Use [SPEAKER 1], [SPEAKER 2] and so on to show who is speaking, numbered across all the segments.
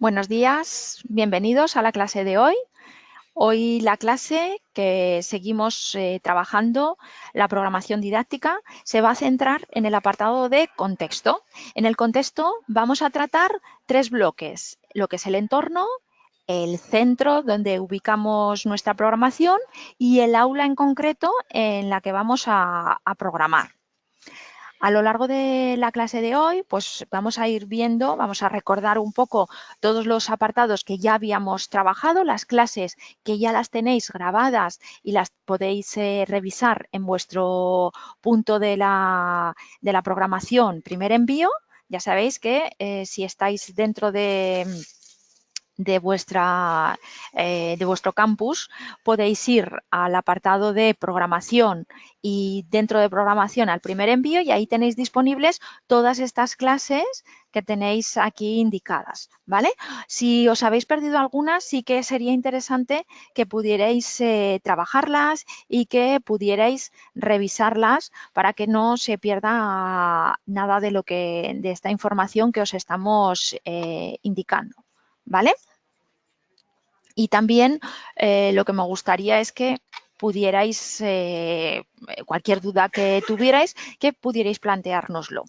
[SPEAKER 1] Buenos días, bienvenidos a la clase de hoy. Hoy la clase que seguimos trabajando, la programación didáctica, se va a centrar en el apartado de contexto. En el contexto vamos a tratar tres bloques, lo que es el entorno, el centro donde ubicamos nuestra programación y el aula en concreto en la que vamos a programar. A lo largo de la clase de hoy, pues vamos a ir viendo, vamos a recordar un poco todos los apartados que ya habíamos trabajado, las clases que ya las tenéis grabadas y las podéis revisar en vuestro punto de la programación primer envío. Ya sabéis que si estáis dentro de vuestro campus, podéis ir al apartado de programación y dentro de programación al primer envío y ahí tenéis disponibles todas estas clases que tenéis aquí indicadas, ¿vale? Si os habéis perdido algunas, sí que sería interesante que pudierais trabajarlas y que pudierais revisarlas para que no se pierda nada de esta información que os estamos indicando, ¿vale? Y también lo que me gustaría es que pudierais, cualquier duda que tuvierais, que pudierais planteárnoslo.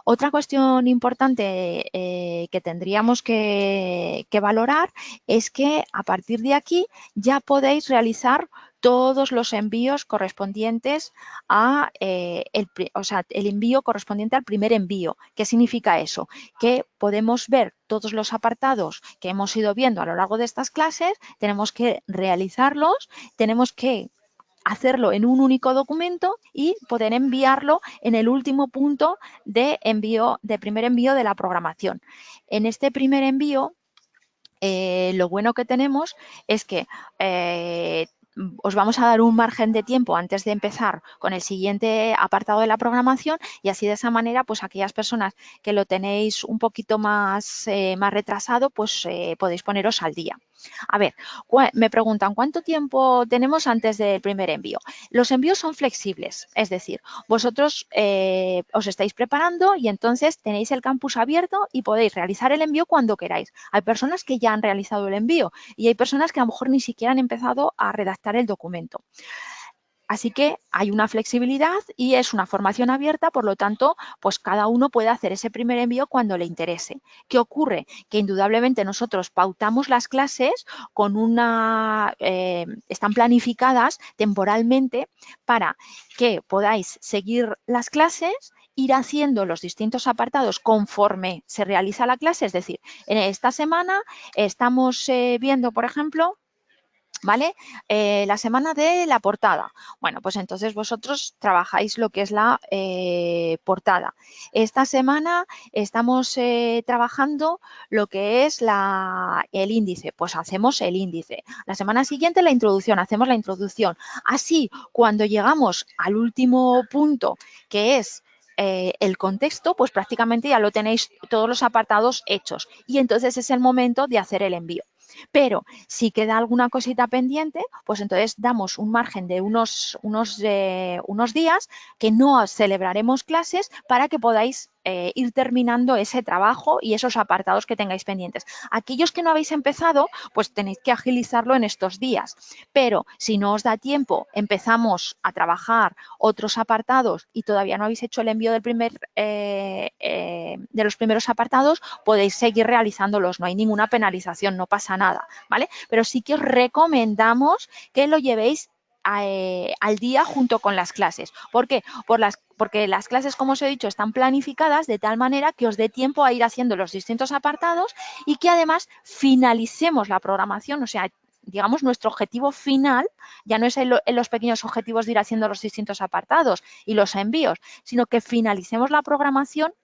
[SPEAKER 1] Otra cuestión importante que tendríamos que valorar es que a partir de aquí ya podéis realizar todos los envíos correspondientes a el envío correspondiente al primer envío. ¿Qué significa eso? Que podemos ver todos los apartados que hemos ido viendo a lo largo de estas clases, tenemos que realizarlos, tenemos que hacerlo en un único documento y poder enviarlo en el último punto de envío, de primer envío de la programación. En este primer envío, lo bueno que tenemos es que os vamos a dar un margen de tiempo antes de empezar con el siguiente apartado de la programación y así de esa manera, pues aquellas personas que lo tenéis un poquito más retrasado, pues podéis poneros al día. A ver, me preguntan, ¿cuánto tiempo tenemos antes del primer envío? Los envíos son flexibles, es decir, vosotros os estáis preparando y entonces tenéis el campus abierto y podéis realizar el envío cuando queráis. Hay personas que ya han realizado el envío y hay personas que a lo mejor ni siquiera han empezado a redactar el documento. Así que hay una flexibilidad y es una formación abierta, por lo tanto, pues cada uno puede hacer ese primer envío cuando le interese. ¿Qué ocurre? Que indudablemente nosotros pautamos las clases con están planificadas temporalmente para que podáis seguir las clases, ir haciendo los distintos apartados conforme se realiza la clase. Es decir, en esta semana estamos viendo, por ejemplo, ¿vale? La semana de la portada. Bueno, pues entonces vosotros trabajáis lo que es la portada. Esta semana estamos trabajando lo que es el índice. Pues hacemos el índice. La semana siguiente la introducción, hacemos la introducción. Así, cuando llegamos al último punto, que es el contexto, pues prácticamente ya lo tenéis todos los apartados hechos. Y entonces es el momento de hacer el envío. Pero si queda alguna cosita pendiente, pues entonces damos un margen de unos días que no celebraremos clases para que podáis ir terminando ese trabajo y esos apartados que tengáis pendientes. Aquellos que no habéis empezado, pues tenéis que agilizarlo en estos días. Pero si no os da tiempo, empezamos a trabajar otros apartados y todavía no habéis hecho el envío de los primeros apartados, podéis seguir realizándolos. No hay ninguna penalización, no pasa nada, ¿vale? Pero sí que os recomendamos que lo llevéis al día junto con las clases. ¿Por qué? Porque las clases, como os he dicho, están planificadas de tal manera que os dé tiempo a ir haciendo los distintos apartados y que además finalicemos la programación, o sea, digamos, nuestro objetivo final ya no es en los pequeños objetivos de ir haciendo los distintos apartados y los envíos, sino que finalicemos la programación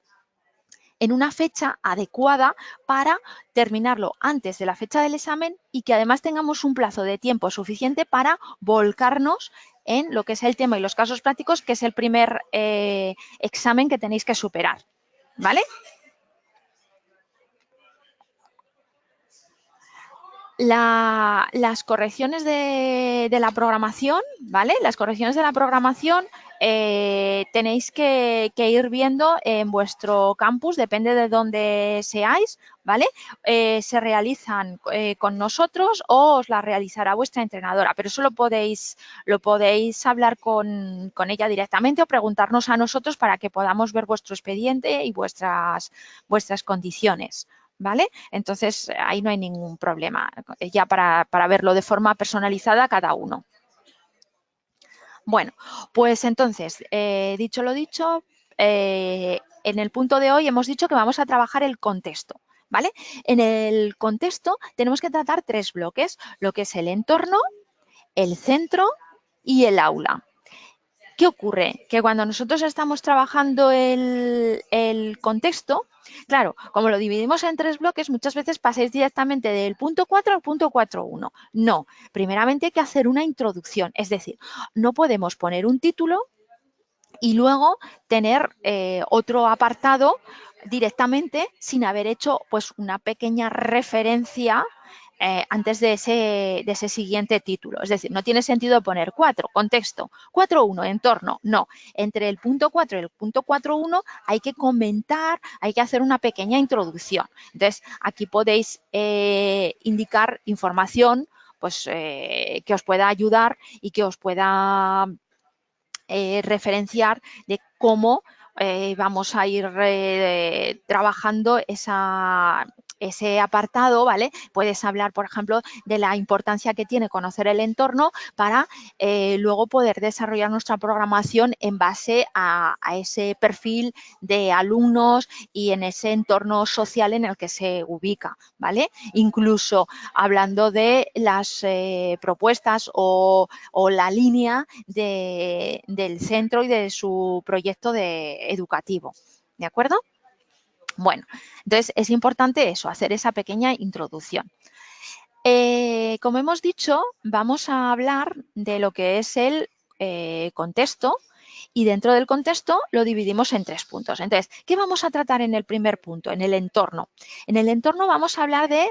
[SPEAKER 1] en una fecha adecuada para terminarlo antes de la fecha del examen y que además tengamos un plazo de tiempo suficiente para volcarnos en lo que es el tema y los casos prácticos, que es el primer examen que tenéis que superar, ¿vale? Las correcciones de la programación, ¿vale? Las correcciones de la programación tenéis que ir viendo en vuestro campus, depende de dónde seáis, ¿vale? Se realizan con nosotros o os las realizará vuestra entrenadora, pero eso lo podéis hablar con ella directamente o preguntarnos a nosotros para que podamos ver vuestro expediente y vuestras condiciones. ¿Vale? Entonces, ahí no hay ningún problema, ya para verlo de forma personalizada cada uno. Bueno, pues entonces, dicho lo dicho, en el punto de hoy hemos dicho que vamos a trabajar el contexto, ¿vale? En el contexto tenemos que tratar 3 bloques, lo que es el entorno, el centro y el aula. ¿Qué ocurre? Que cuando nosotros estamos trabajando el contexto, claro, como lo dividimos en 3 bloques, muchas veces pasáis directamente del punto 4 al punto 4.1. No, primeramente hay que hacer una introducción, es decir, no podemos poner un título y luego tener otro apartado directamente sin haber hecho pues una pequeña referencia antes de ese siguiente título. Es decir, no tiene sentido poner 4, contexto, 4.1, entorno. No, entre el punto 4 y el punto 4.1 hay que comentar, hay que hacer una pequeña introducción. Entonces, aquí podéis indicar información pues, que os pueda ayudar y que os pueda referenciar de cómo vamos a ir trabajando ese apartado, ¿vale? Puedes hablar, por ejemplo, de la importancia que tiene conocer el entorno para luego poder desarrollar nuestra programación en base a ese perfil de alumnos y en ese entorno social en el que se ubica, ¿vale? Incluso hablando de las propuestas o la línea del centro y de su proyecto educativo. ¿De acuerdo? Bueno, entonces es importante eso, hacer esa pequeña introducción. Como hemos dicho, vamos a hablar de lo que es el contexto y dentro del contexto lo dividimos en 3 puntos. Entonces, ¿qué vamos a tratar en el primer punto? En el entorno. En el entorno vamos a hablar de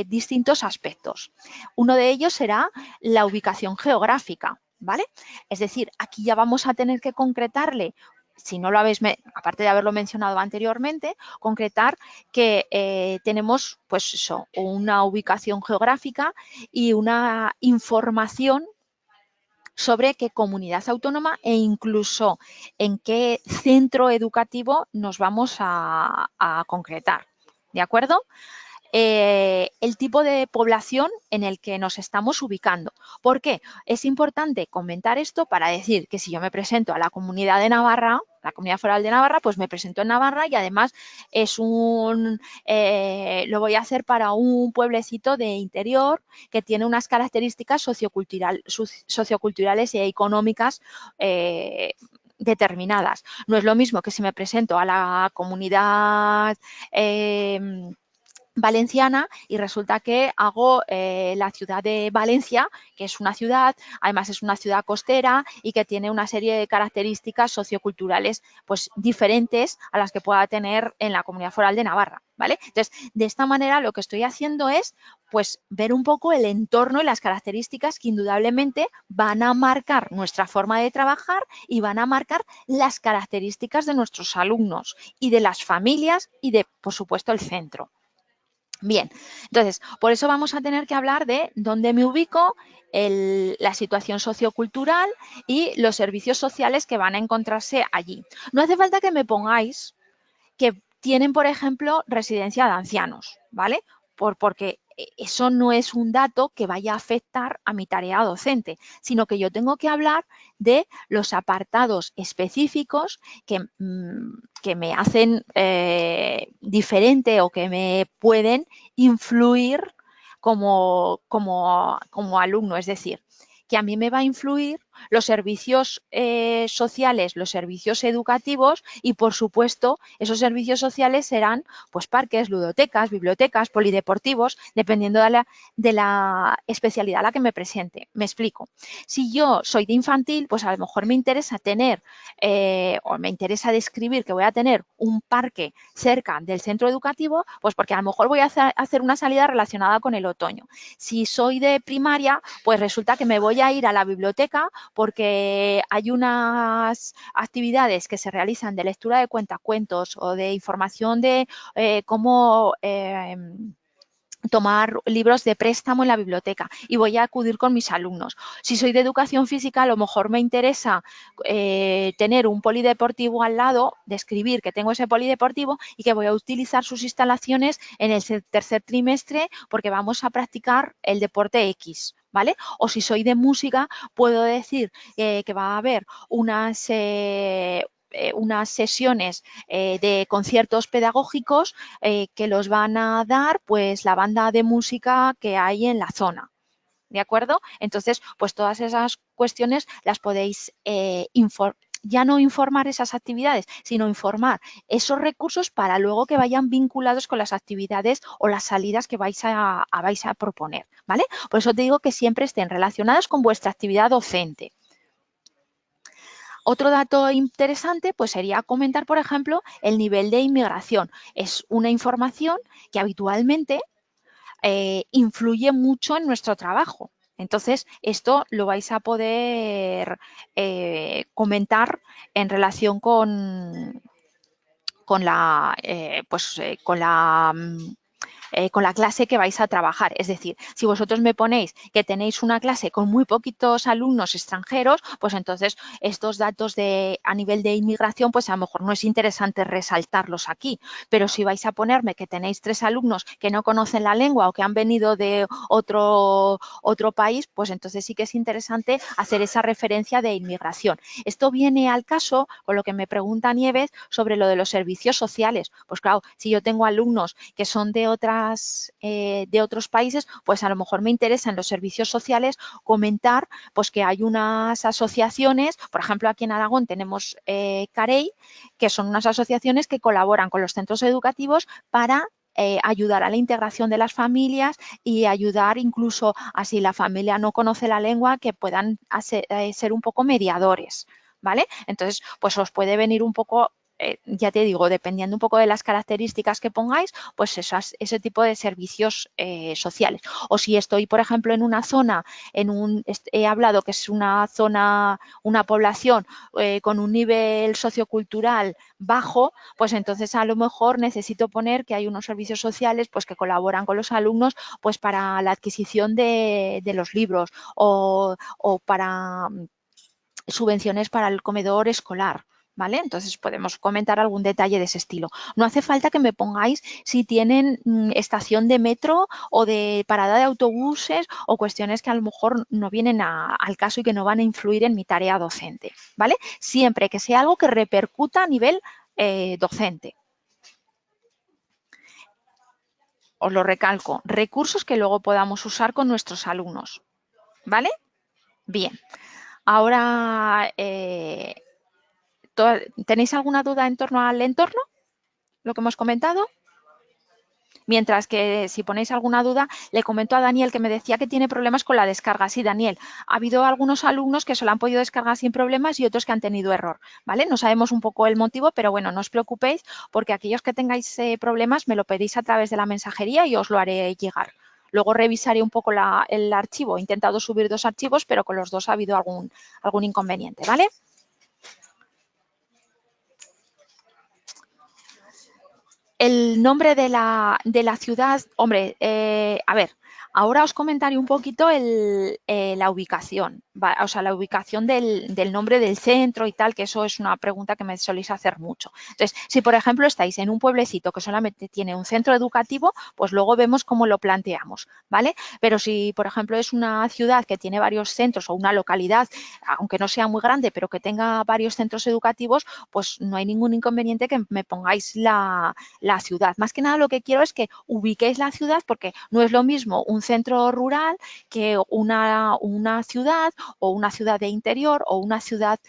[SPEAKER 1] distintos aspectos. Uno de ellos será la ubicación geográfica, ¿vale? Es decir, aquí ya vamos a tener que concretarle, si no lo habéis, aparte de haberlo mencionado anteriormente, concretar que tenemos pues eso, una ubicación geográfica y una información sobre qué comunidad autónoma e incluso en qué centro educativo nos vamos a concretar. ¿De acuerdo? El tipo de población en el que nos estamos ubicando. ¿Por qué? Es importante comentar esto para decir que si yo me presento a la Comunidad de Navarra, la Comunidad Foral de Navarra, pues me presento en Navarra y además es lo voy a hacer para un pueblecito de interior que tiene unas características socioculturales y económicas determinadas. No es lo mismo que si me presento a la comunidad valenciana y resulta que hago la ciudad de Valencia, que es una ciudad, además es una ciudad costera y que tiene una serie de características socioculturales pues diferentes a las que pueda tener en la Comunidad Foral de Navarra, ¿vale? Entonces, de esta manera lo que estoy haciendo es pues ver un poco el entorno y las características que indudablemente van a marcar nuestra forma de trabajar y van a marcar las características de nuestros alumnos y de las familias y de, por supuesto, el centro. Bien, entonces, por eso vamos a tener que hablar de dónde me ubico, la situación sociocultural y los servicios sociales que van a encontrarse allí. No hace falta que me pongáis que tienen, por ejemplo, residencia de ancianos, ¿vale? Porque eso no es un dato que vaya a afectar a mi tarea docente, sino que yo tengo que hablar de los apartados específicos que me hacen diferente o que me pueden influir como alumno. Es decir, que a mí me va a influir los servicios sociales, los servicios educativos y, por supuesto, esos servicios sociales serán pues parques, ludotecas, bibliotecas, polideportivos, dependiendo de la especialidad a la que me presente. Me explico. Si yo soy de infantil, pues a lo mejor me interesa tener o me interesa describir que voy a tener un parque cerca del centro educativo, pues porque a lo mejor voy a hacer una salida relacionada con el otoño. Si soy de primaria, pues resulta que me voy a ir a la biblioteca porque hay unas actividades que se realizan de lectura de cuentacuentos o de información de cómo tomar libros de préstamo en la biblioteca y voy a acudir con mis alumnos. Si soy de educación física, a lo mejor me interesa tener un polideportivo al lado, describir que tengo ese polideportivo y que voy a utilizar sus instalaciones en el tercer trimestre porque vamos a practicar el deporte X. ¿Vale? O si soy de música, puedo decir que va a haber unas sesiones de conciertos pedagógicos que los van a dar pues la banda de música que hay en la zona. ¿De acuerdo? Entonces, pues todas esas cuestiones las podéis ya no informar esas actividades, sino informar esos recursos para luego que vayan vinculados con las actividades o las salidas que vais a proponer, ¿vale? Por eso te digo que siempre estén relacionadas con vuestra actividad docente. Otro dato interesante pues sería comentar, por ejemplo, el nivel de inmigración. Es una información que habitualmente influye mucho en nuestro trabajo. Entonces, esto lo vais a poder comentar en relación con la, con la clase que vais a trabajar. Es decir, si vosotros me ponéis que tenéis una clase con muy poquitos alumnos extranjeros, pues entonces estos datos a nivel de inmigración, pues a lo mejor no es interesante resaltarlos aquí. Pero si vais a ponerme que tenéis 3 alumnos que no conocen la lengua o que han venido de otro país, pues entonces sí que es interesante hacer esa referencia de inmigración. Esto viene al caso con lo que me pregunta Nieves sobre lo de los servicios sociales. Pues claro, si yo tengo alumnos que son de otros países, pues a lo mejor me interesa en los servicios sociales comentar pues que hay unas asociaciones, por ejemplo aquí en Aragón tenemos CAREI, que son unas asociaciones que colaboran con los centros educativos para ayudar a la integración de las familias y ayudar incluso a si la familia no conoce la lengua que puedan ser un poco mediadores, ¿vale? Entonces, pues os puede venir un poco ya te digo, dependiendo un poco de las características que pongáis, pues ese tipo de servicios sociales. O si estoy, por ejemplo, en una zona, he hablado que es una zona, una población con un nivel sociocultural bajo, pues entonces a lo mejor necesito poner que hay unos servicios sociales pues que colaboran con los alumnos pues para la adquisición de los libros o para subvenciones para el comedor escolar. ¿Vale? Entonces podemos comentar algún detalle de ese estilo. No hace falta que me pongáis si tienen estación de metro o de parada de autobuses o cuestiones que a lo mejor no vienen al caso y que no van a influir en mi tarea docente. ¿Vale? Siempre que sea algo que repercuta a nivel docente. Os lo recalco, recursos que luego podamos usar con nuestros alumnos. ¿Vale? Bien. Ahora ¿tenéis alguna duda en torno al entorno? Lo que hemos comentado. Mientras que si ponéis alguna duda, le comento a Daniel que me decía que tiene problemas con la descarga. Sí, Daniel, ha habido algunos alumnos que se lo han podido descargar sin problemas y otros que han tenido error, ¿vale? No sabemos un poco el motivo, pero bueno, no os preocupéis porque aquellos que tengáis problemas me lo pedís a través de la mensajería y os lo haré llegar. Luego revisaré un poco el archivo. He intentado subir 2 archivos, pero con los 2 ha habido algún inconveniente, ¿vale? El nombre de la ciudad, hombre, a ver, ahora os comentaré un poquito la ubicación, o sea, la ubicación del nombre del centro y tal, que eso es una pregunta que me soléis hacer mucho. Entonces, si por ejemplo estáis en un pueblecito que solamente tiene un centro educativo, pues luego vemos cómo lo planteamos, ¿vale? Pero si, por ejemplo, es una ciudad que tiene varios centros o una localidad, aunque no sea muy grande, pero que tenga varios centros educativos, pues no hay ningún inconveniente que me pongáis la la ciudad. Más que nada lo que quiero es que ubiquéis la ciudad porque no es lo mismo un centro rural que una ciudad o una ciudad de interior o una ciudad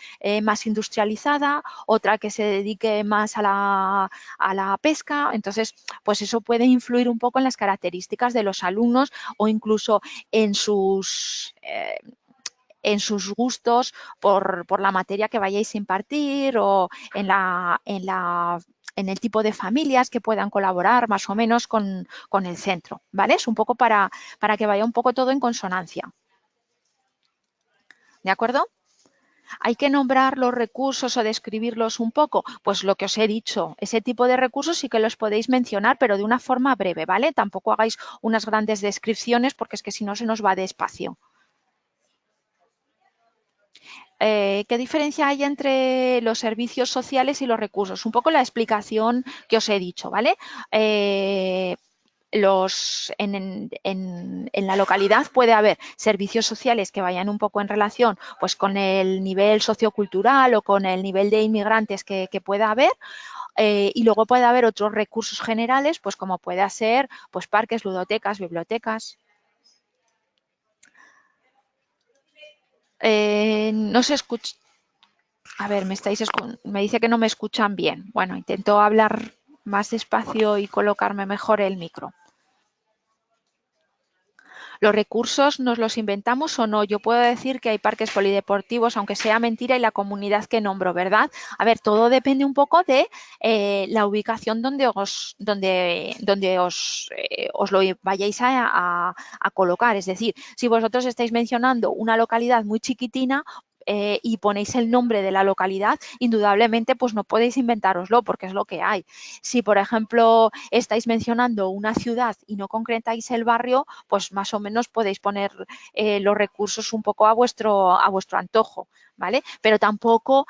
[SPEAKER 1] más industrializada, otra que se dedique más a la pesca. Entonces, pues eso puede influir un poco en las características de los alumnos o incluso en sus gustos por la materia que vayáis a impartir o en el tipo de familias que puedan colaborar más o menos con el centro, ¿vale? Es un poco para que vaya un poco todo en consonancia. ¿De acuerdo? ¿Hay que nombrar los recursos o describirlos un poco? Pues lo que os he dicho, ese tipo de recursos sí que los podéis mencionar, pero de una forma breve, ¿vale? Tampoco hagáis unas grandes descripciones porque es que si no se nos va despacio. ¿Qué diferencia hay entre los servicios sociales y los recursos? Un poco la explicación que os he dicho, ¿vale? En la localidad puede haber servicios sociales que vayan un poco en relación pues, con el nivel sociocultural o con el nivel de inmigrantes que pueda haber. Y luego puede haber otros recursos generales, pues como pueda ser pues, parques, ludotecas, bibliotecas. No se escucha. A ver, me dice que no me escuchan bien. Bueno, intento hablar más despacio y colocarme mejor el micro. ¿Los recursos nos los inventamos o no? Yo puedo decir que hay parques polideportivos, aunque sea mentira, y la comunidad que nombro, ¿verdad? A ver, todo depende un poco de la ubicación donde os lo vayáis a colocar. Es decir, si vosotros estáis mencionando una localidad muy chiquitina, y ponéis el nombre de la localidad, indudablemente pues no podéis inventároslo porque es lo que hay. Si, por ejemplo, estáis mencionando una ciudad y no concretáis el barrio, pues más o menos podéis poner los recursos un poco a vuestro antojo, ¿vale? Pero tampoco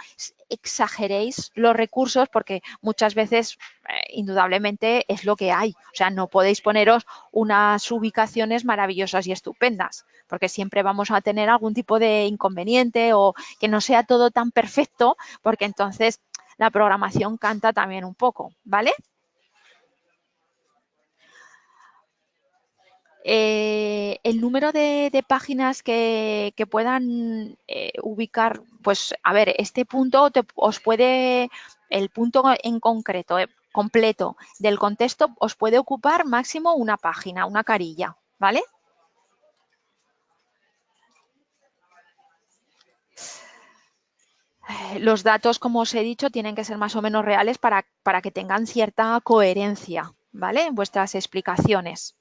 [SPEAKER 1] exageréis los recursos porque muchas veces indudablemente es lo que hay. O sea, no podéis poneros unas ubicaciones maravillosas y estupendas porque siempre vamos a tener algún tipo de inconveniente o que no sea todo tan perfecto porque entonces la programación canta también un poco, ¿vale? El número de páginas que puedan ubicar, pues a ver, este punto os puede, el punto en concreto, completo del contexto, os puede ocupar máximo una página, una carilla, ¿vale? Los datos, como os he dicho, tienen que ser más o menos reales para que tengan cierta coherencia, ¿vale? En vuestras explicaciones.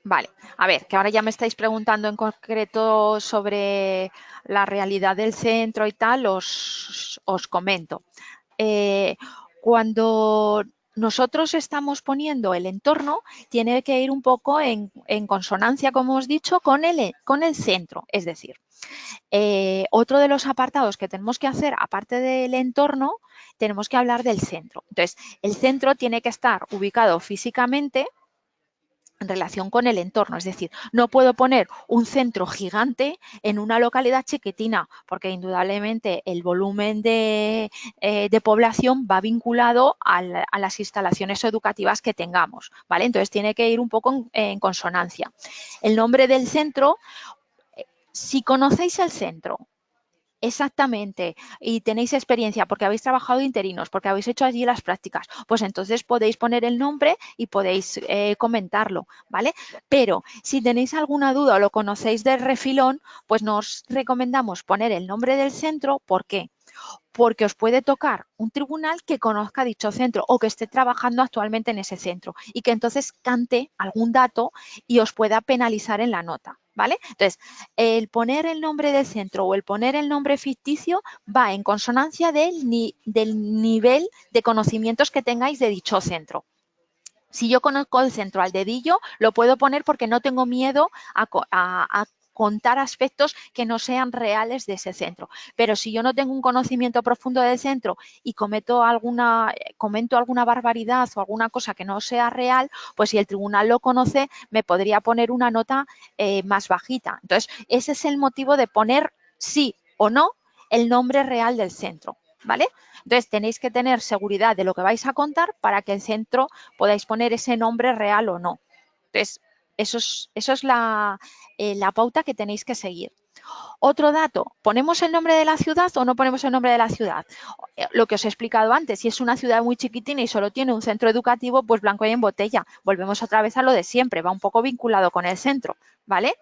[SPEAKER 1] Vale, a ver, que ahora ya me estáis preguntando en concreto sobre la realidad del centro y tal, os comento. Eh, cuando nosotros estamos poniendo el entorno, tiene que ir un poco en consonancia, como os he dicho, con el centro. Es decir, otro de los apartados que tenemos que hacer, aparte del entorno, tenemos que hablar del centro. Entonces, el centro tiene que estar ubicado físicamente en relación con el entorno. Es decir, no puedo poner un centro gigante en una localidad chiquitina, porque indudablemente el volumen de población va vinculado a las instalaciones educativas que tengamos, ¿vale? Entonces tiene que ir un poco en consonancia. El nombre del centro, si conocéis el centro, exactamente, y tenéis experiencia porque habéis trabajado interinos, porque habéis hecho allí las prácticas, pues entonces podéis poner el nombre y podéis comentarlo, ¿vale? Pero si tenéis alguna duda o lo conocéis de refilón, pues nos recomendamos poner el nombre del centro. ¿Por qué? Porque os puede tocar un tribunal que conozca dicho centro o que esté trabajando actualmente en ese centro y que entonces cante algún dato y os pueda penalizar en la nota, ¿vale? Entonces, el poner el nombre del centro o el poner el nombre ficticio va en consonancia del nivel de conocimientos que tengáis de dicho centro. Si yo conozco el centro al dedillo, lo puedo poner porque no tengo miedo a contar aspectos que no sean reales de ese centro. Pero si yo no tengo un conocimiento profundo del centro y comento alguna barbaridad o alguna cosa que no sea real, pues si el tribunal lo conoce, me podría poner una nota más bajita. Entonces, ese es el motivo de poner sí o no el nombre real del centro, ¿vale? Entonces, tenéis que tener seguridad de lo que vais a contar para que el centro podáis poner ese nombre real o no. Entonces, eso es la pauta que tenéis que seguir. Otro dato, ¿ponemos el nombre de la ciudad o no ponemos el nombre de la ciudad? Lo que os he explicado antes, si es una ciudad muy chiquitina y solo tiene un centro educativo, pues blanco y en botella. Volvemos otra vez a lo de siempre, va un poco vinculado con el centro, ¿vale?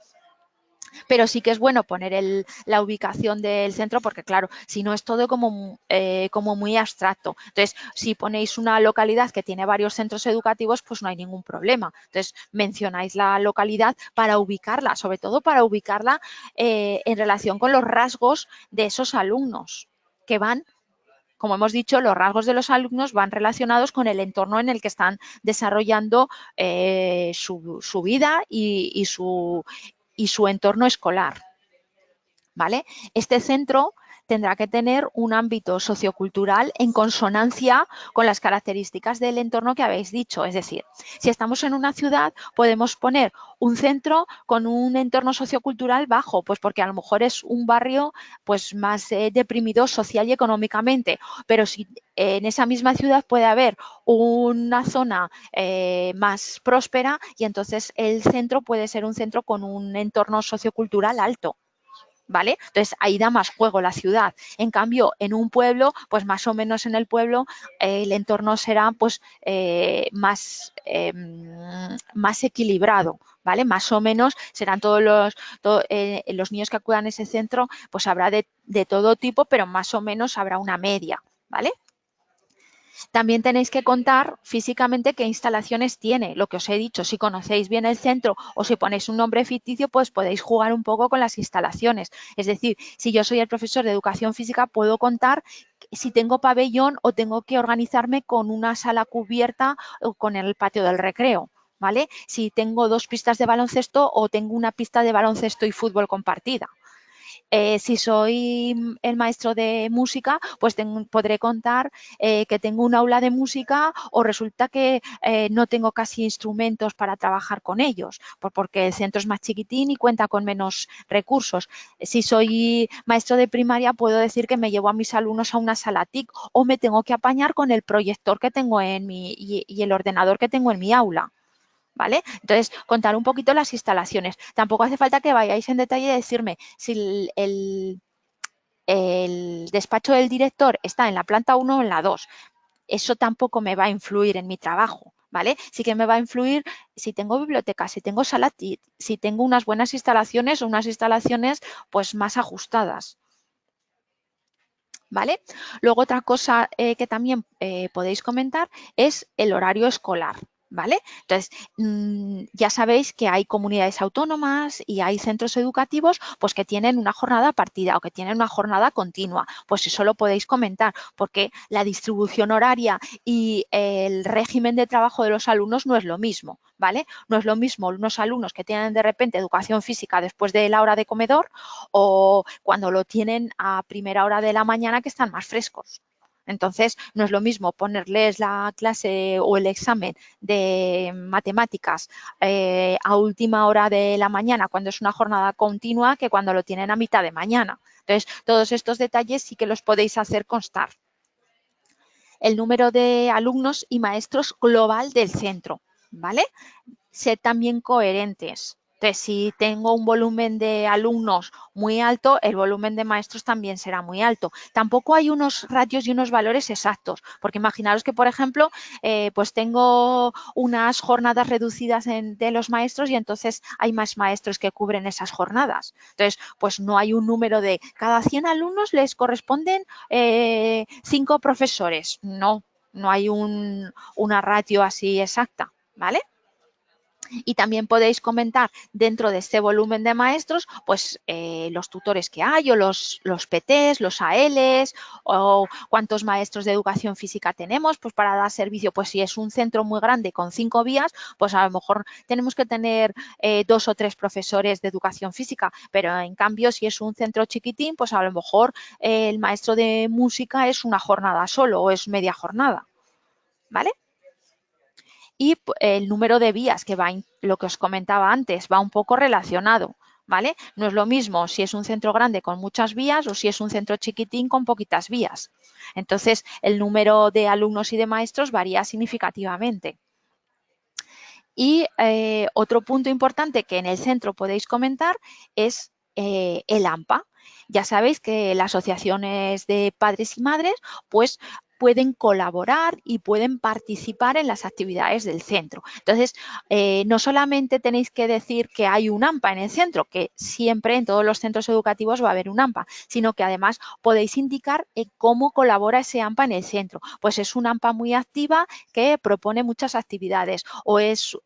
[SPEAKER 1] Pero sí que es bueno poner la ubicación del centro porque, claro, si no es todo como muy abstracto. Entonces, si ponéis una localidad que tiene varios centros educativos, pues no hay ningún problema. Entonces, mencionáis la localidad para ubicarla, sobre todo para ubicarla en relación con los rasgos de esos alumnos que van. Como hemos dicho, los rasgos de los alumnos van relacionados con el entorno en el que están desarrollando su vida y su entorno escolar, ¿vale? Este centro tendrá que tener un ámbito sociocultural en consonancia con las características del entorno que habéis dicho. Es decir, si estamos en una ciudad, podemos poner un centro con un entorno sociocultural bajo, pues porque a lo mejor es un barrio pues más deprimido social y económicamente, pero si en esa misma ciudad puede haber una zona más próspera y entonces el centro puede ser un centro con un entorno sociocultural alto. ¿Vale? Entonces ahí da más juego la ciudad. En cambio, en un pueblo, pues más o menos en el pueblo el entorno será pues más equilibrado, ¿vale? Más o menos serán todos los niños que acudan a ese centro, pues habrá de todo tipo, pero más o menos habrá una media, ¿vale? También tenéis que contar físicamente qué instalaciones tiene, lo que os he dicho, si conocéis bien el centro o si ponéis un nombre ficticio, pues podéis jugar un poco con las instalaciones. Es decir, si yo soy el profesor de educación física, puedo contar si tengo pabellón o tengo que organizarme con una sala cubierta o con el patio del recreo. ¿Vale? Si tengo 2 pistas de baloncesto o tengo una pista de baloncesto y fútbol compartida. Si soy el maestro de música, pues podré contar que tengo un aula de música o resulta que no tengo casi instrumentos para trabajar con ellos, porque el centro es más chiquitín y cuenta con menos recursos. Si soy maestro de primaria, puedo decir que me llevo a mis alumnos a una sala TIC o me tengo que apañar con el proyector que tengo y el ordenador que tengo en mi aula. ¿Vale? Entonces, contar un poquito las instalaciones. Tampoco hace falta que vayáis en detalle y decirme si el despacho del director está en la planta 1 o en la 2. Eso tampoco me va a influir en mi trabajo, ¿vale? Sí que me va a influir si tengo biblioteca, si tengo sala TIC, si tengo unas buenas instalaciones o unas instalaciones pues más ajustadas. ¿Vale? Luego otra cosa que también podéis comentar es el horario escolar. ¿Vale? Entonces, ya sabéis que hay comunidades autónomas y hay centros educativos pues que tienen una jornada partida o que tienen una jornada continua. Pues eso lo podéis comentar porque la distribución horaria y el régimen de trabajo de los alumnos no es lo mismo, ¿vale? No es lo mismo unos alumnos que tienen de repente educación física después de la hora de comedor o cuando lo tienen a primera hora de la mañana que están más frescos. Entonces, no es lo mismo ponerles la clase o el examen de matemáticas a última hora de la mañana cuando es una jornada continua que cuando lo tienen a mitad de mañana. Entonces, todos estos detalles sí que los podéis hacer constar. El número de alumnos y maestros global del centro, ¿vale? Ser también coherentes. Entonces, si tengo un volumen de alumnos muy alto, el volumen de maestros también será muy alto. Tampoco hay unos ratios y unos valores exactos, porque imaginaros que, por ejemplo, pues tengo unas jornadas reducidas de los maestros y entonces hay más maestros que cubren esas jornadas. Entonces, pues no hay un número de cada 100 alumnos les corresponden 5 profesores. No, no hay una ratio así exacta, ¿vale? Y también podéis comentar dentro de este volumen de maestros, pues los tutores que hay o los PTs, los ALs o cuántos maestros de educación física tenemos, pues para dar servicio, pues si es un centro muy grande con 5 vías, pues a lo mejor tenemos que tener 2 o 3 profesores de educación física, pero en cambio si es un centro chiquitín, pues a lo mejor el maestro de música es una jornada solo o es media jornada, ¿vale? Y el número de vías que va, lo que os comentaba antes, va un poco relacionado, ¿vale? No es lo mismo si es un centro grande con muchas vías o si es un centro chiquitín con poquitas vías. Entonces, el número de alumnos y de maestros varía significativamente. Y otro punto importante que en el centro podéis comentar es el AMPA. Ya sabéis que las asociaciones de padres y madres pues pueden colaborar y pueden participar en las actividades del centro. Entonces, no solamente tenéis que decir que hay un AMPA en el centro, que siempre en todos los centros educativos va a haber un AMPA, sino que además podéis indicar cómo colabora ese AMPA en el centro. Pues es un AMPA muy activa que propone muchas actividades o es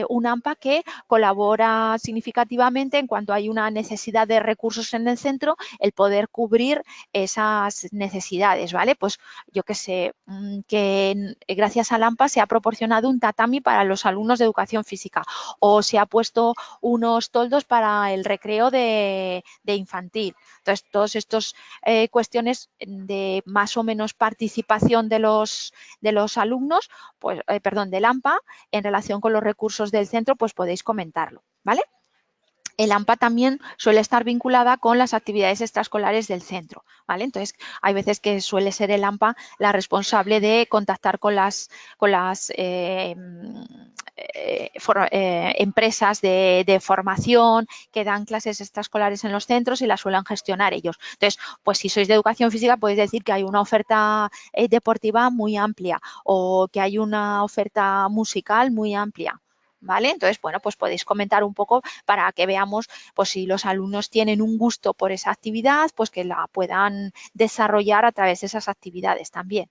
[SPEAKER 1] un AMPA que colabora significativamente en cuanto hay una necesidad de recursos en el centro, el poder cubrir esas necesidades, ¿vale? Pues yo qué sé, que gracias al AMPA se ha proporcionado un tatami para los alumnos de educación física o se ha puesto unos toldos para el recreo de infantil. Entonces, todas estas cuestiones de más o menos participación de los alumnos, pues, perdón, del AMPA en relación con los recursos del centro, pues podéis comentarlo, ¿vale? El AMPA también suele estar vinculada con las actividades extraescolares del centro, ¿vale? Entonces, hay veces que suele ser el AMPA la responsable de contactar con las empresas de formación que dan clases extraescolares en los centros y las suelen gestionar ellos. Entonces, pues si sois de educación física, podéis decir que hay una oferta deportiva muy amplia o que hay una oferta musical muy amplia. ¿Vale? Entonces, bueno, pues podéis comentar un poco para que veamos pues si los alumnos tienen un gusto por esa actividad, pues que la puedan desarrollar a través de esas actividades también.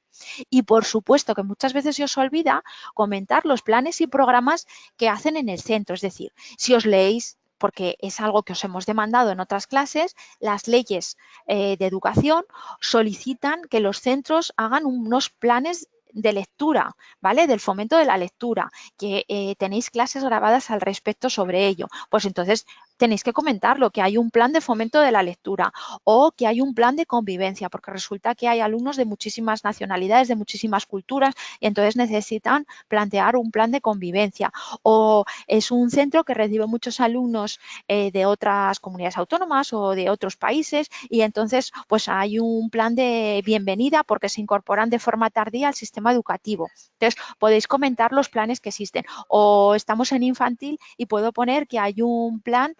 [SPEAKER 1] Y por supuesto que muchas veces se os olvida comentar los planes y programas que hacen en el centro, es decir, si os leéis porque es algo que os hemos demandado en otras clases, las leyes de educación solicitan que los centros hagan unos planes de lectura, ¿vale? Del fomento de la lectura, que tenéis clases grabadas al respecto sobre ello. Pues entonces tenéis que comentarlo, que hay un plan de fomento de la lectura o que hay un plan de convivencia, porque resulta que hay alumnos de muchísimas nacionalidades, de muchísimas culturas, y entonces necesitan plantear un plan de convivencia. O es un centro que recibe muchos alumnos de otras comunidades autónomas o de otros países, y entonces pues hay un plan de bienvenida porque se incorporan de forma tardía al sistema educativo. Entonces, podéis comentar los planes que existen. O estamos en infantil y puedo poner que hay un plan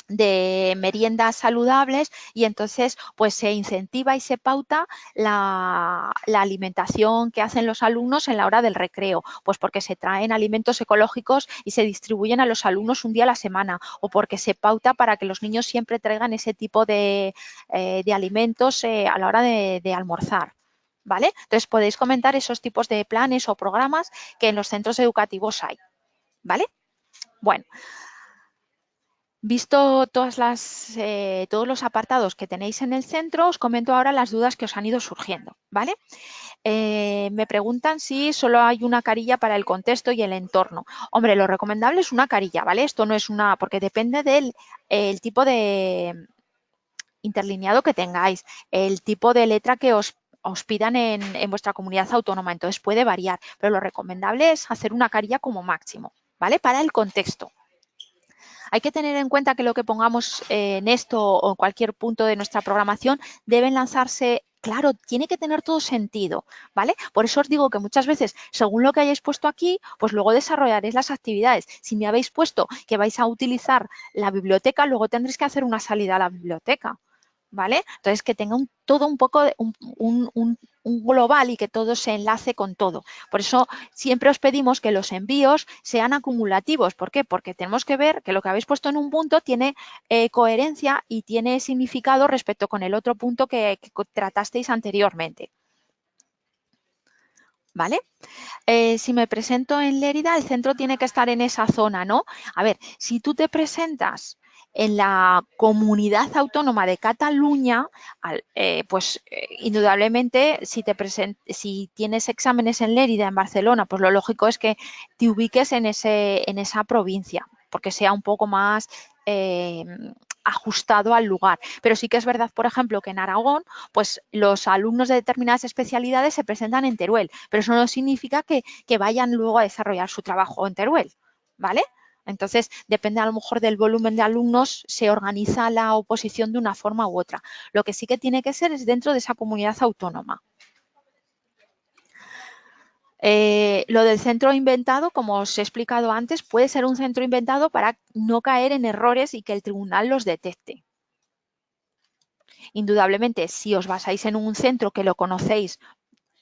[SPEAKER 1] de meriendas saludables y entonces pues se incentiva y se pauta la alimentación que hacen los alumnos en la hora del recreo, pues porque se traen alimentos ecológicos y se distribuyen a los alumnos un día a la semana o porque se pauta para que los niños siempre traigan ese tipo de alimentos a la hora de almorzar. ¿Vale? Entonces podéis comentar esos tipos de planes o programas que en los centros educativos hay. ¿Vale? Bueno, visto todos los apartados que tenéis en el centro, os comento ahora las dudas que os han ido surgiendo, ¿vale? Me preguntan si solo hay una carilla para el contexto y el entorno. Hombre, lo recomendable es una carilla, ¿vale? Esto no es una, porque depende del el tipo de interlineado que tengáis, el tipo de letra que os pidan en vuestra comunidad autónoma, entonces puede variar, pero lo recomendable es hacer una carilla como máximo, ¿vale? Para el contexto. Hay que tener en cuenta que lo que pongamos en esto o en cualquier punto de nuestra programación deben lanzarse. Claro, tiene que tener todo sentido, ¿vale? Por eso os digo que muchas veces, según lo que hayáis puesto aquí, pues luego desarrollaréis las actividades. Si me habéis puesto que vais a utilizar la biblioteca, luego tendréis que hacer una salida a la biblioteca, ¿vale? Entonces, que tenga todo un poco de un global y que todo se enlace con todo. Por eso siempre os pedimos que los envíos sean acumulativos. ¿Por qué? Porque tenemos que ver que lo que habéis puesto en un punto tiene coherencia y tiene significado respecto con el otro punto que tratasteis anteriormente. ¿vale? Si me presento en Lérida, el centro tiene que estar en esa zona, ¿no? A ver, si tú te presentas en la comunidad autónoma de Cataluña, pues indudablemente si tienes exámenes en Lérida, en Barcelona, pues lo lógico es que te ubiques en esa provincia, porque sea un poco más ajustado al lugar. Pero sí que es verdad, por ejemplo, que en Aragón, pues los alumnos de determinadas especialidades se presentan en Teruel, pero eso no significa que vayan luego a desarrollar su trabajo en Teruel, ¿vale? Entonces, depende a lo mejor del volumen de alumnos, se organiza la oposición de una forma u otra. Lo que sí que tiene que ser es dentro de esa comunidad autónoma. Lo del centro inventado, como os he explicado antes, puede ser un centro inventado para no caer en errores y que el tribunal los detecte. Indudablemente, si os basáis en un centro que lo conocéis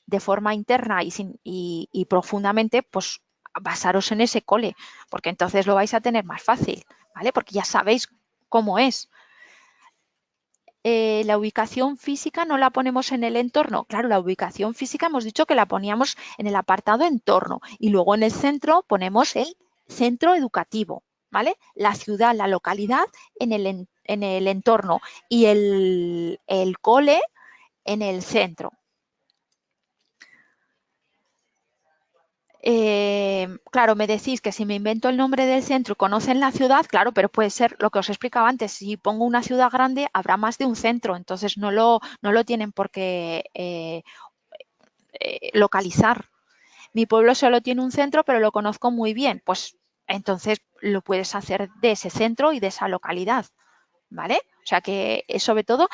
[SPEAKER 1] de forma interna y profundamente, pues basaros en ese cole, porque entonces lo vais a tener más fácil, ¿vale? Porque ya sabéis cómo es. La ubicación física no la ponemos en el entorno. Claro, la ubicación física hemos dicho que la poníamos en el apartado entorno y luego en el centro ponemos el centro educativo, ¿vale? La ciudad, la localidad en el entorno y el cole en el centro. Claro, me decís que si me invento el nombre del centro y conocen la ciudad, claro, pero puede ser lo que os explicaba antes, si pongo una ciudad grande habrá más de un centro, entonces no lo tienen por qué localizar. Mi pueblo solo tiene un centro, pero lo conozco muy bien, pues entonces lo puedes hacer de ese centro y de esa localidad, ¿vale? O sea que sobre todo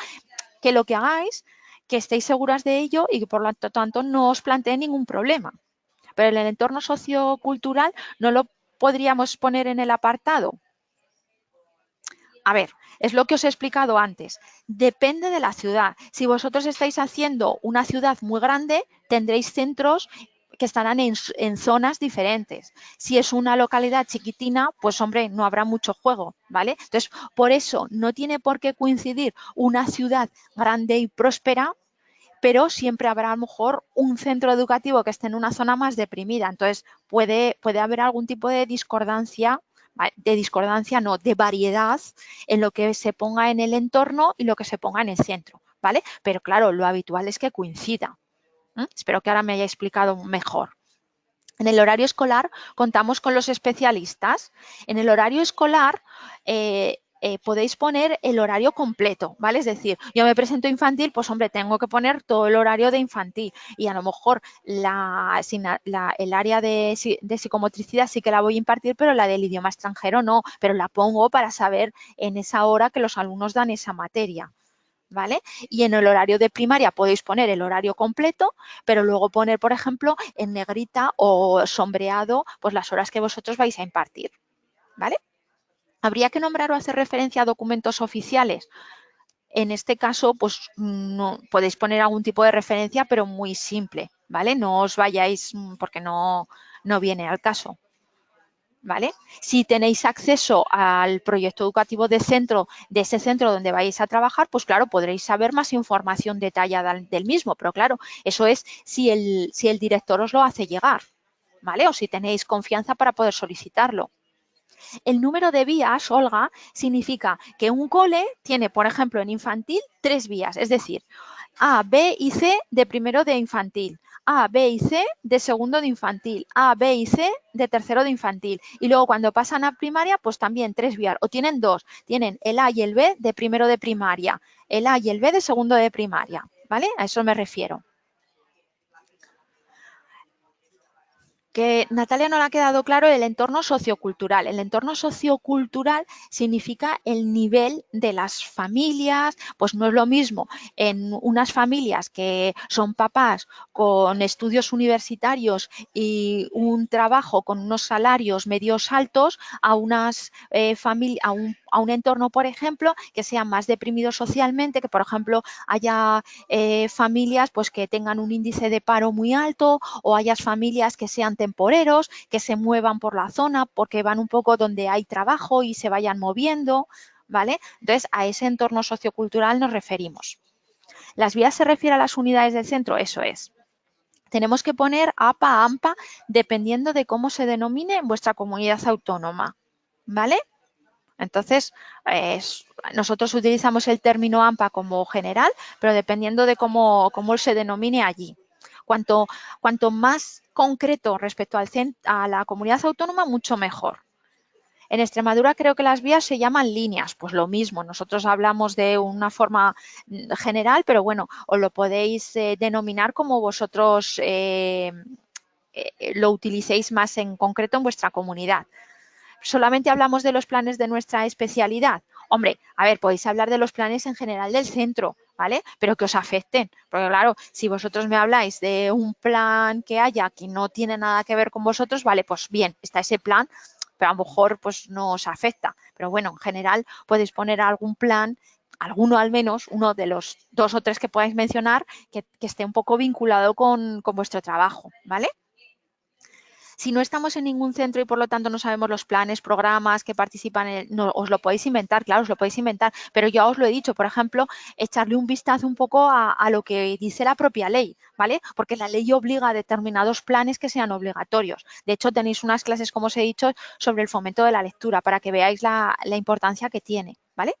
[SPEAKER 1] que lo que hagáis, que estéis seguras de ello y que por lo tanto no os plantee ningún problema. Pero en el entorno sociocultural no lo podríamos poner en el apartado. A ver, es lo que os he explicado antes. Depende de la ciudad. Si vosotros estáis haciendo una ciudad muy grande, tendréis centros que estarán en zonas diferentes. Si es una localidad chiquitina, pues hombre, no habrá mucho juego, ¿vale? Entonces, por eso no tiene por qué coincidir una ciudad grande y próspera, pero siempre habrá a lo mejor un centro educativo que esté en una zona más deprimida. Entonces, puede haber algún tipo de discordancia no, de variedad en lo que se ponga en el entorno y lo que se ponga en el centro, ¿vale? Pero claro, lo habitual es que coincida. Espero que ahora me haya explicado mejor. En el horario escolar contamos con los especialistas. En el horario escolar podéis poner el horario completo, ¿vale? Es decir, yo me presento infantil, pues hombre, tengo que poner todo el horario de infantil y a lo mejor el área de psicomotricidad sí que la voy a impartir, pero la del idioma extranjero no, pero la pongo para saber en esa hora que los alumnos dan esa materia. ¿Vale? Y en el horario de primaria podéis poner el horario completo, pero luego poner, por ejemplo, en negrita o sombreado, pues las horas que vosotros vais a impartir, ¿vale? ¿Habría que nombrar o hacer referencia a documentos oficiales? En este caso, pues no podéis poner algún tipo de referencia, pero muy simple, ¿vale? No os vayáis porque no viene al caso. ¿Vale? Si tenéis acceso al proyecto educativo de ese centro donde vais a trabajar, pues claro, podréis saber más información detallada del mismo, pero claro, eso es si el director os lo hace llegar, ¿vale? O si tenéis confianza para poder solicitarlo. El número de vías, Olga, significa que un cole tiene, por ejemplo, en infantil, 3 vías, es decir, A, B y C de primero de infantil, A, B y C de segundo de infantil, A, B y C de tercero de infantil. Y luego cuando pasan a primaria, pues también 3 vías, o tienen 2, tienen el A y el B de primero de primaria, el A y el B de segundo de primaria, ¿vale? A eso me refiero. Que Natalia no le ha quedado claro el entorno sociocultural. El entorno sociocultural significa el nivel de las familias, pues no es lo mismo en unas familias que son papás con estudios universitarios y un trabajo con unos salarios medios altos a unas familias, a un entorno, por ejemplo, que sea más deprimido socialmente, que por ejemplo haya familias pues que tengan un índice de paro muy alto o hayas familias que sean temporeros, que se muevan por la zona porque van un poco donde hay trabajo y se vayan moviendo, ¿vale? Entonces, a ese entorno sociocultural nos referimos. ¿Las vías se refiere a las unidades del centro? Eso es. tenemos que poner APA, AMPA, dependiendo de cómo se denomine en vuestra comunidad autónoma, ¿vale? Entonces, nosotros utilizamos el término AMPA como general, pero dependiendo de cómo se denomine allí. Cuanto más concreto respecto a la comunidad autónoma, mucho mejor. En Extremadura creo que las vías se llaman líneas, pues lo mismo, nosotros hablamos de una forma general, pero bueno, os lo podéis denominar como vosotros lo utilicéis más en concreto en vuestra comunidad. Solamente hablamos de los planes de nuestra especialidad. Hombre, a ver, podéis hablar de los planes en general del centro, ¿vale? Pero que os afecten. Porque claro, si vosotros me habláis de un plan que haya que no tiene nada que ver con vosotros, vale, pues bien, está ese plan, pero a lo mejor pues no os afecta. Pero bueno, en general podéis poner algún plan, alguno al menos, uno de los 2 o 3 que podáis mencionar, que esté un poco vinculado con vuestro trabajo, ¿vale? Si no estamos en ningún centro y por lo tanto no sabemos los planes, programas que participan, no, os lo podéis inventar, claro, os lo podéis inventar, pero ya os lo he dicho, por ejemplo, echarle un vistazo un poco a lo que dice la propia ley, ¿vale? Porque la ley obliga a determinados planes que sean obligatorios. De hecho, tenéis unas clases, como os he dicho, sobre el fomento de la lectura para que veáis la importancia que tiene, ¿vale?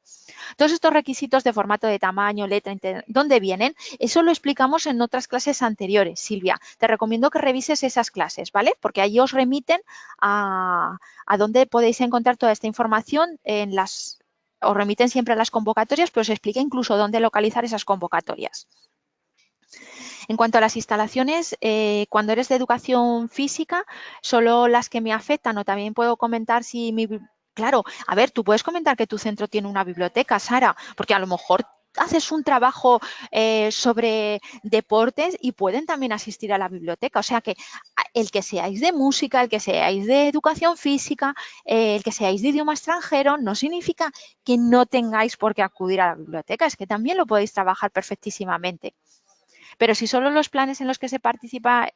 [SPEAKER 1] Todos estos requisitos de formato, de tamaño, letra, ¿dónde vienen? Eso lo explicamos en otras clases anteriores, Silvia. Te recomiendo que revises esas clases, ¿vale? Porque allí os remiten a dónde podéis encontrar toda esta información os remiten siempre a las convocatorias, pero os explica incluso dónde localizar esas convocatorias. En cuanto a las instalaciones, cuando eres de educación física, solo las que me afectan, o también puedo comentar si Claro, a ver, tú puedes comentar que tu centro tiene una biblioteca, Sara, porque a lo mejor haces un trabajo sobre deportes y pueden también asistir a la biblioteca. O sea que el que seáis de música, el que seáis de educación física, el que seáis de idioma extranjero, no significa que no tengáis por qué acudir a la biblioteca, es que también lo podéis trabajar perfectísimamente. Pero si solo los planes en los que se participa,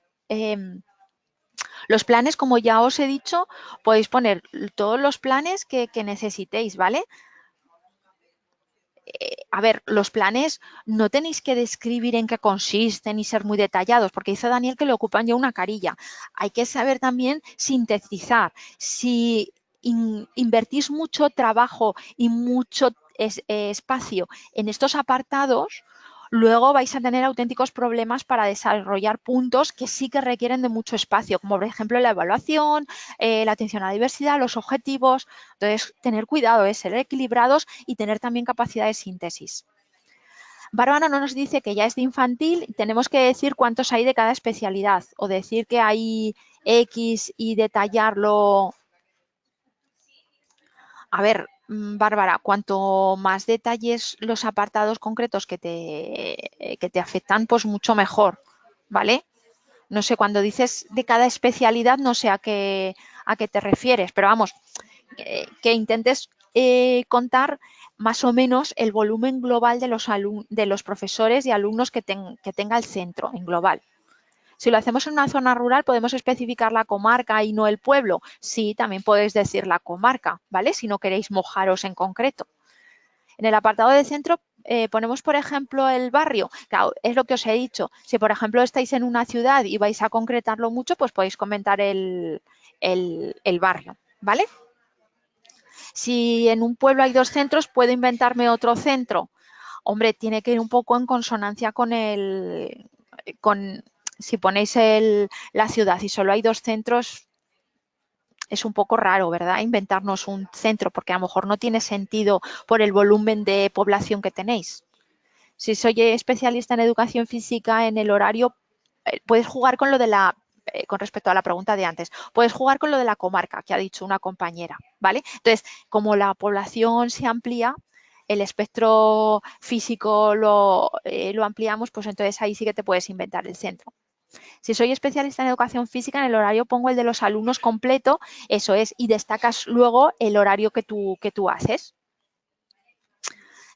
[SPEAKER 1] los planes, como ya os he dicho, podéis poner todos los planes que necesitéis, ¿vale? A ver, los planes no tenéis que describir en qué consisten y ser muy detallados, porque dice Daniel que le ocupan ya una carilla. Hay que saber también sintetizar. Si invertís mucho trabajo y mucho espacio en estos apartados, luego vais a tener auténticos problemas para desarrollar puntos que sí que requieren de mucho espacio, como por ejemplo la evaluación, la atención a la diversidad, los objetivos. Entonces, tener cuidado, ser equilibrados y tener también capacidad de síntesis. Bárbara no nos dice que ya es de infantil, tenemos que decir cuántos hay de cada especialidad o decir que hay X y detallarlo. A ver, Bárbara, cuanto más detalles los apartados concretos que te afectan, pues mucho mejor, ¿vale? No sé, cuando dices de cada especialidad, no sé a qué te refieres, pero vamos, que intentes contar más o menos el volumen global de los profesores y alumnos que tenga el centro en global. Si lo hacemos en una zona rural, podemos especificar la comarca y no el pueblo. Sí, también podéis decir la comarca, ¿vale? Si no queréis mojaros en concreto. En el apartado de centro ponemos, por ejemplo, el barrio. Claro, es lo que os he dicho. Si, por ejemplo, estáis en una ciudad y vais a concretarlo mucho, pues podéis comentar el barrio, ¿vale? Si en un pueblo hay 2 centros, ¿puedo inventarme otro centro? Hombre, tiene que ir un poco en consonancia con si ponéis la ciudad y solo hay 2 centros, es un poco raro, ¿verdad? Inventarnos un centro, porque a lo mejor no tiene sentido por el volumen de población que tenéis. Si soy especialista en educación física, en el horario, puedes jugar con lo de con respecto a la pregunta de antes, puedes jugar con lo de la comarca, que ha dicho una compañera, ¿vale? Entonces, como la población se amplía, el espectro físico lo ampliamos, pues entonces ahí sí que te puedes inventar el centro. Si soy especialista en educación física, en el horario pongo el de los alumnos completo, eso es, y destacas luego el horario que tú haces.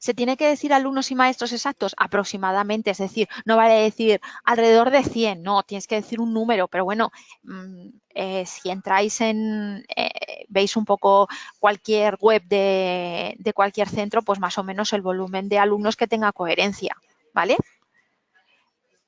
[SPEAKER 1] ¿Se tiene que decir alumnos y maestros exactos? Aproximadamente, es decir, no vale decir alrededor de 100, no, tienes que decir un número, pero bueno, si entráis veis un poco cualquier web de cualquier centro, pues más o menos el volumen de alumnos que tenga coherencia, ¿vale?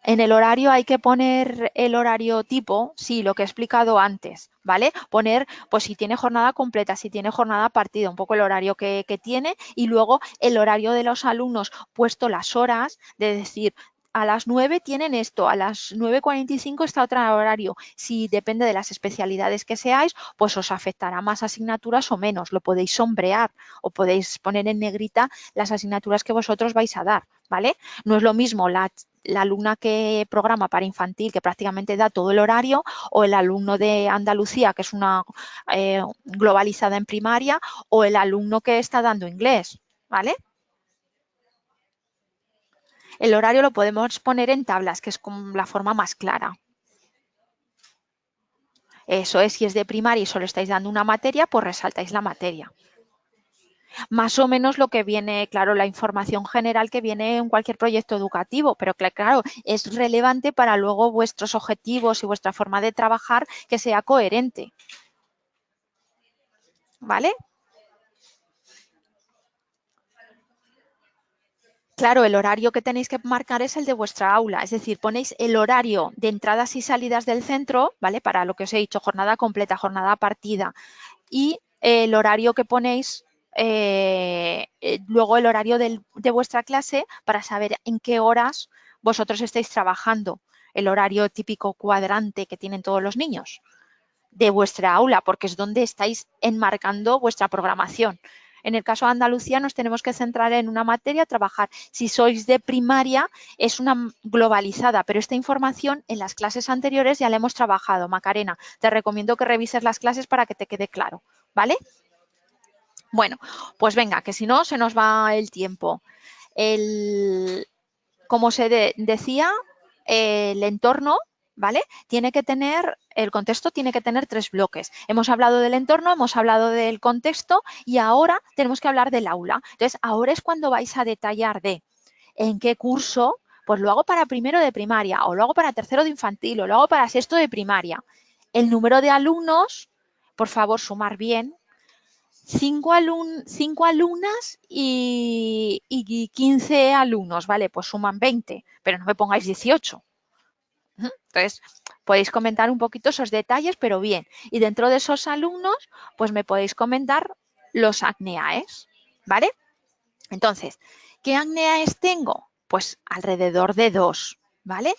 [SPEAKER 1] En el horario hay que poner el horario tipo, sí, lo que he explicado antes, ¿vale? Poner, pues si tiene jornada completa, si tiene jornada partida, un poco el horario que tiene y luego el horario de los alumnos, puesto las horas, de decir, a las 9 tienen esto, a las 9:45 está otro horario. Si depende de las especialidades que seáis, pues os afectará más asignaturas o menos. Lo podéis sombrear o podéis poner en negrita las asignaturas que vosotros vais a dar, ¿vale? No es lo mismo la alumna que programa para infantil, que prácticamente da todo el horario, o el alumno de Andalucía, que es una globalizada en primaria, o el alumno que está dando inglés, ¿vale? El horario lo podemos poner en tablas, que es como la forma más clara. Eso es, si es de primaria y solo estáis dando una materia, pues resaltáis la materia. Más o menos lo que viene, claro, la información general que viene en cualquier proyecto educativo, pero claro, es relevante para luego vuestros objetivos y vuestra forma de trabajar que sea coherente, ¿vale? Claro, el horario que tenéis que marcar es el de vuestra aula, es decir, ponéis el horario de entradas y salidas del centro, ¿vale? Para lo que os he dicho, jornada completa, jornada partida, y el horario que ponéis, luego el horario de vuestra clase para saber en qué horas vosotros estáis trabajando, el horario típico cuadrante que tienen todos los niños de vuestra aula, porque es donde estáis enmarcando vuestra programación. En el caso de Andalucía nos tenemos que centrar en una materia, trabajar. Si sois de primaria, es una globalizada, pero esta información en las clases anteriores ya la hemos trabajado. Macarena, te recomiendo que revises las clases para que te quede claro, ¿vale? Bueno, pues venga, que si no se nos va el tiempo. El, como decía, el entorno, ¿vale? Tiene que tener, el contexto tiene que tener 3 bloques. Hemos hablado del entorno, hemos hablado del contexto y ahora tenemos que hablar del aula. Entonces, ahora es cuando vais a detallar de en qué curso, pues lo hago para primero de primaria, o lo hago para tercero de infantil, o lo hago para sexto de primaria. El número de alumnos, por favor, sumar bien, 5 alumnas y 15 alumnos, ¿vale? Pues suman 20, pero no me pongáis 18. Entonces, podéis comentar un poquito esos detalles, pero bien. Y dentro de esos alumnos, pues me podéis comentar los acneaes, ¿vale? Entonces, ¿qué acneaes tengo? Pues alrededor de 2, ¿vale?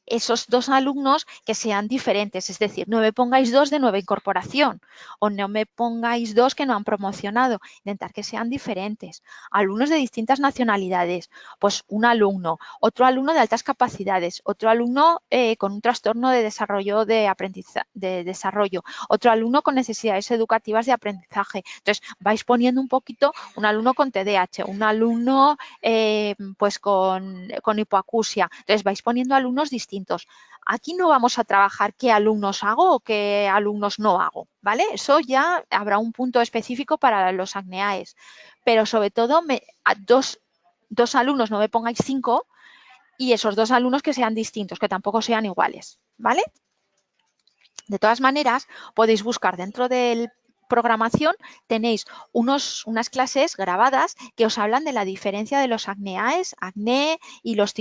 [SPEAKER 1] Esos 2 alumnos que sean diferentes, es decir, no me pongáis 2 de nueva incorporación o no me pongáis 2 que no han promocionado, intentar que sean diferentes. Alumnos de distintas nacionalidades, pues un alumno, otro alumno de altas capacidades, otro alumno con un trastorno de desarrollo de desarrollo, otro alumno con necesidades educativas de aprendizaje. Entonces, vais poniendo un poquito un alumno con TDAH, un alumno pues con hipoacusia. Entonces, vais poniendo alumnos distintos. Aquí no vamos a trabajar qué alumnos hago o qué alumnos no hago, ¿vale? Eso ya habrá un punto específico para los acneaes, pero sobre todo a dos alumnos, no me pongáis 5, y esos 2 alumnos que sean distintos, que tampoco sean iguales, ¿vale? De todas maneras, podéis buscar dentro del programación, tenéis unas clases grabadas que os hablan de la diferencia de los acneaes, acné y los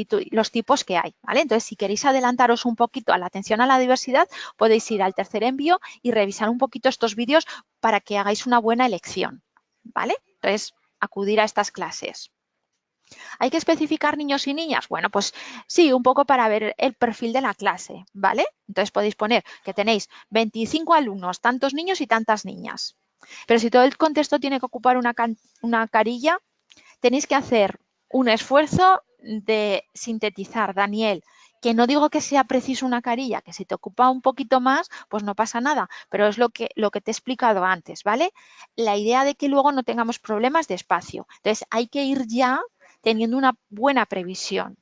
[SPEAKER 1] tipos que hay, ¿vale? Entonces, si queréis adelantaros un poquito a la atención a la diversidad, podéis ir al tercer envío y revisar un poquito estos vídeos para que hagáis una buena elección, ¿vale? Entonces, acudir a estas clases. ¿Hay que especificar niños y niñas? Bueno, pues sí, un poco para ver el perfil de la clase, ¿vale? Entonces podéis poner que tenéis 25 alumnos, tantos niños y tantas niñas. Pero si todo el contexto tiene que ocupar una carilla, tenéis que hacer un esfuerzo de sintetizar, Daniel, que no digo que sea preciso una carilla, que si te ocupa un poquito más, pues no pasa nada, pero es lo que te he explicado antes, ¿vale? La idea de que luego no tengamos problemas de espacio. Entonces, hay que ir ya teniendo una buena previsión.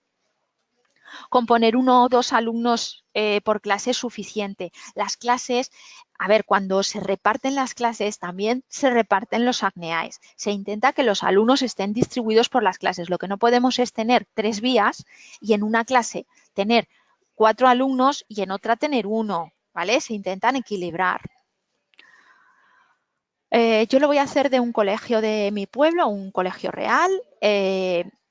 [SPEAKER 1] Con poner 1 o 2 alumnos por clase es suficiente. Las clases, a ver, cuando se reparten las clases también se reparten los acneaes. Se intenta que los alumnos estén distribuidos por las clases. Lo que no podemos es tener 3 vías y en una clase tener 4 alumnos y en otra tener 1, ¿vale? Se intentan equilibrar. Yo lo voy a hacer de un colegio de mi pueblo, un colegio real.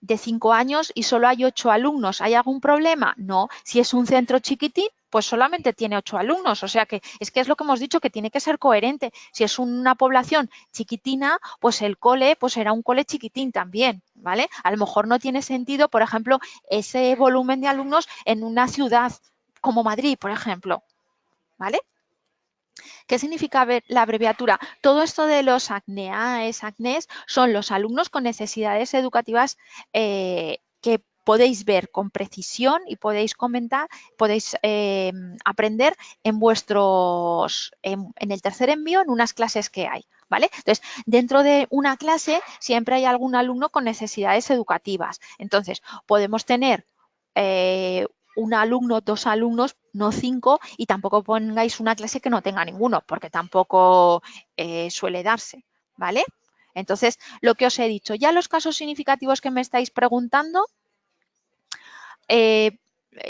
[SPEAKER 1] de 5 años y solo hay 8 alumnos. ¿Hay algún problema? No. Si es un centro chiquitín, pues solamente tiene 8 alumnos. O sea que es lo que hemos dicho, que tiene que ser coherente. Si es una población chiquitina, pues el cole pues será un cole chiquitín también, ¿vale? A lo mejor no tiene sentido, por ejemplo, ese volumen de alumnos en una ciudad como Madrid, por ejemplo, ¿vale? ¿Qué significa la abreviatura? Todo esto de los ACNEAES, ACNES, son los alumnos con necesidades educativas que podéis ver con precisión y podéis comentar, podéis aprender en en el tercer envío en unas clases que hay. ¿Vale? Entonces, dentro de una clase siempre hay algún alumno con necesidades educativas. Entonces, podemos tener un alumno, 2 alumnos, no 5, y tampoco pongáis una clase que no tenga ninguno, porque tampoco suele darse, ¿vale? Entonces, lo que os he dicho, ya los casos significativos que me estáis preguntando, eh,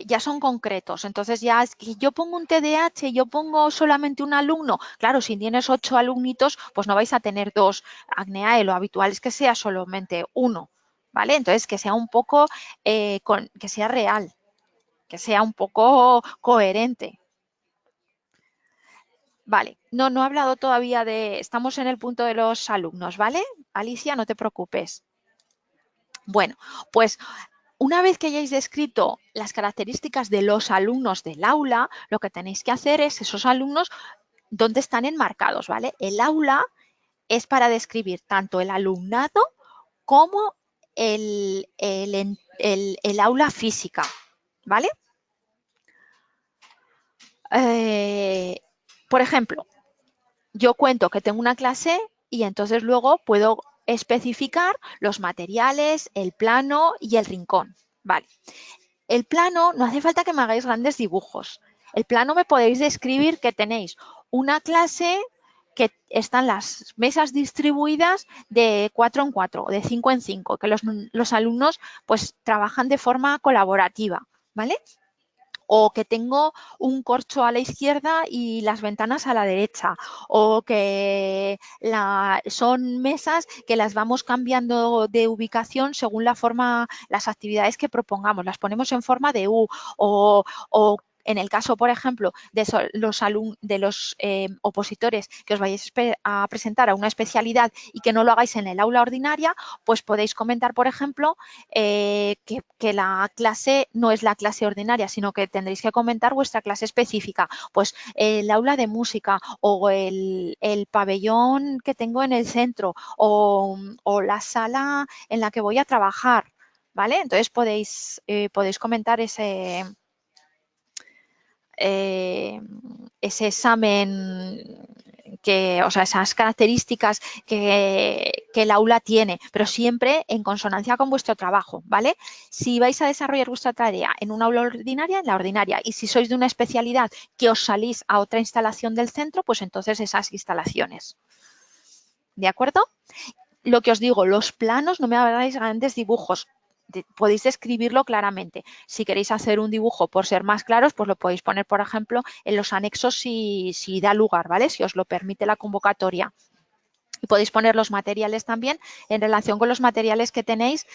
[SPEAKER 1] ya son concretos. Entonces, ya es que yo pongo un TDAH, yo pongo solamente un alumno. Claro, si tienes 8 alumnitos, pues no vais a tener 2 ACNEAE. Lo habitual es que sea solamente uno, ¿vale? Entonces, que sea un poco, que sea real, que sea un poco coherente. Vale, no he hablado todavía estamos en el punto de los alumnos, ¿vale? Alicia, no te preocupes. Bueno, pues una vez que hayáis descrito las características de los alumnos del aula, lo que tenéis que hacer es esos alumnos dónde están enmarcados, ¿vale? El aula es para describir tanto el alumnado como el aula física, ¿vale? Por ejemplo, yo cuento que tengo una clase y entonces luego puedo especificar los materiales, el plano y el rincón. Vale. El plano, no hace falta que me hagáis grandes dibujos. El plano me podéis describir que tenéis una clase que están las mesas distribuidas de 4 en 4, de 5 en 5, que los alumnos pues trabajan de forma colaborativa, ¿vale? O que tengo un corcho a la izquierda y las ventanas a la derecha, o que son mesas que las vamos cambiando de ubicación según la forma, las actividades que propongamos, las ponemos en forma de U, o en el caso, por ejemplo, de los opositores que os vayáis a presentar a una especialidad y que no lo hagáis en el aula ordinaria, pues podéis comentar, por ejemplo, que la clase no es la clase ordinaria, sino que tendréis que comentar vuestra clase específica. Pues el aula de música o el pabellón que tengo en el centro o la sala en la que voy a trabajar, ¿vale? Entonces podéis comentar ese examen o sea, esas características que el aula tiene, pero siempre en consonancia con vuestro trabajo, ¿vale? Si vais a desarrollar vuestra tarea en una aula ordinaria, en la ordinaria, y si sois de una especialidad que os salís a otra instalación del centro, pues entonces esas instalaciones. ¿De acuerdo? Lo que os digo, los planos, no me hagáis grandes dibujos, podéis describirlo claramente. Si queréis hacer un dibujo por ser más claros, pues lo podéis poner, por ejemplo, en los anexos si da lugar, ¿vale? Si os lo permite la convocatoria. Y podéis poner los materiales también en relación con los materiales que tenéis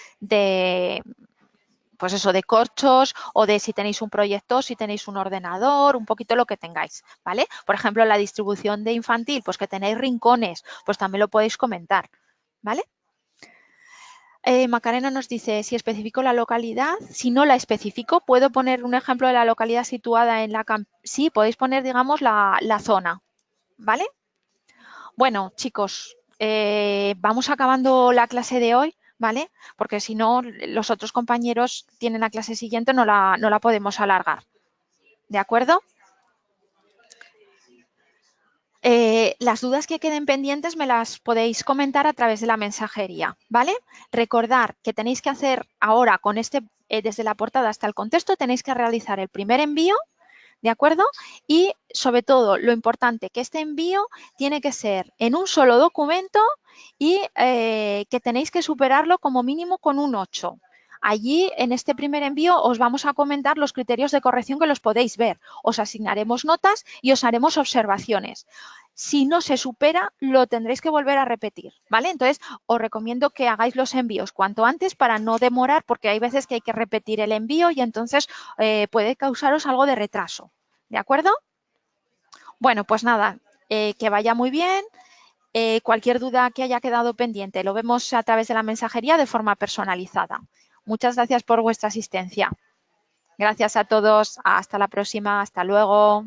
[SPEAKER 1] pues eso, de corchos o de si tenéis un proyector, si tenéis un ordenador, un poquito lo que tengáis, ¿vale? Por ejemplo, la distribución de infantil, pues que tenéis rincones, pues también lo podéis comentar, ¿vale? Macarena nos dice, si especifico la localidad, si no la especifico, ¿puedo poner un ejemplo de la localidad situada en la... Sí, podéis poner, digamos, la zona, ¿vale? Bueno, chicos, vamos acabando la clase de hoy, ¿vale? Porque si no, los otros compañeros tienen la clase siguiente, no la podemos alargar, ¿de acuerdo? Las dudas que queden pendientes me las podéis comentar a través de la mensajería, ¿vale? Recordar que tenéis que hacer ahora con desde la portada hasta el contexto, tenéis que realizar el primer envío, ¿de acuerdo? Y sobre todo, lo importante, que este envío tiene que ser en un solo documento y que tenéis que superarlo como mínimo con un 8. Allí, en este primer envío, os vamos a comentar los criterios de corrección que los podéis ver. Os asignaremos notas y os haremos observaciones. Si no se supera, lo tendréis que volver a repetir, ¿vale? Entonces, os recomiendo que hagáis los envíos cuanto antes para no demorar, porque hay veces que hay que repetir el envío y entonces puede causaros algo de retraso, ¿de acuerdo? Bueno, pues nada, que vaya muy bien. Cualquier duda que haya quedado pendiente lo vemos a través de la mensajería de forma personalizada. Muchas gracias por vuestra asistencia. Gracias a todos. Hasta la próxima. Hasta luego.